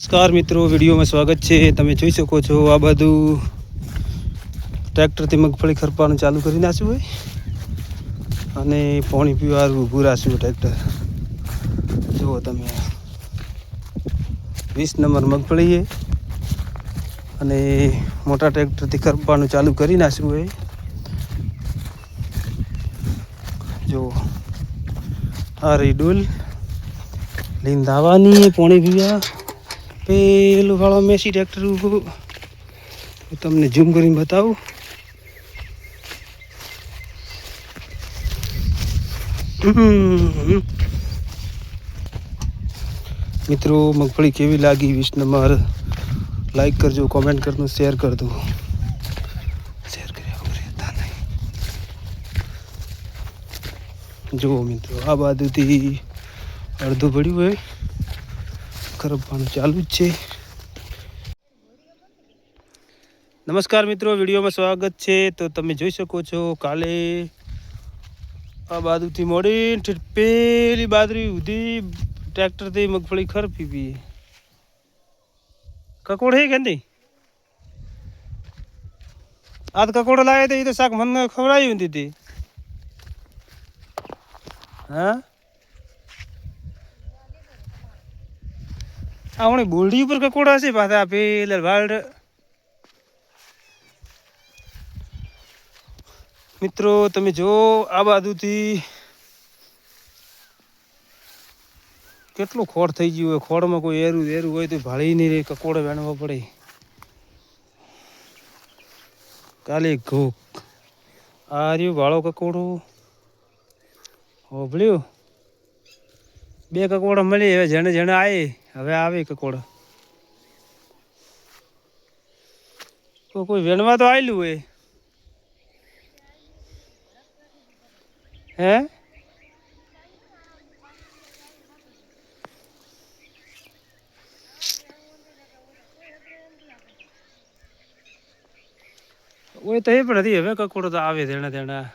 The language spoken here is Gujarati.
નમસ્કાર મિત્રો, વિડીયોમાં સ્વાગત છે। તમે જોઈ શકો છો આ બધું ટ્રેક્ટરથી મગફળી ખરપાનું ચાલુ કરી નાખ્યું હોય અને પાણી પીવાનું ઊભું રાખ્યું ટ્રેક્ટર। જુઓ તમે 20 નંબર મગફળી છે અને મોટા ટ્રેક્ટરથી ખરપાનું ચાલુ કરી નાખ્યું હોય। જો આ રીડુલ લીંધાવાની પાણી પીવા પેલું વાળો મેસી ટ્રેક્ટર તમને ઝૂમ કરીને બતાવું। મિત્રો મગફળી કેવી લાગી 20 નંબર લાઈક કરજો, કોમેન્ટ કરજો, શેર કરજો। શેર કર્યા વગર રહેતા નહીં। જુઓ મિત્રો આ બાજુથી અડધું પડ્યું હોય, ખરપવાનું ચાલુ જ છે। નમસ્કાર મિત્રો, વિડીયોમાં સ્વાગત છે। તો તમે જોઈ શકો છો કાલે આ બાજુથી મોડી પેલી બાજરી સુધી ટ્રેક્ટરથી મગફળી ખરપી પી કકોડ હે કે નહીં? આ તો કકોડો લાવે તો એ તો શાક મને ખવડાવી દીધી। હા આ બોલડી ઉપર કકોડા છે પાછા પેલા વાલ્ડ। મિત્રો તમે જો આ બાજુથી કેટલું ખોડ થઈ ગયું હોય, ખોડમાં કોઈ એરું હોય તો ભાળી નહીં રે, કકોડો વેણવો પડે। કાલે ઘોક આ રહ્યું ભાળો કકોડો હોભળ્યું, 2 કકોડા મળી। હવે જેને જેને હવે આવે કકોડા, કોઈ વેણવા તો આવેલું હોય હે। ઓય તો એ પણ હતી, હવે કકોડો તો આવે તેના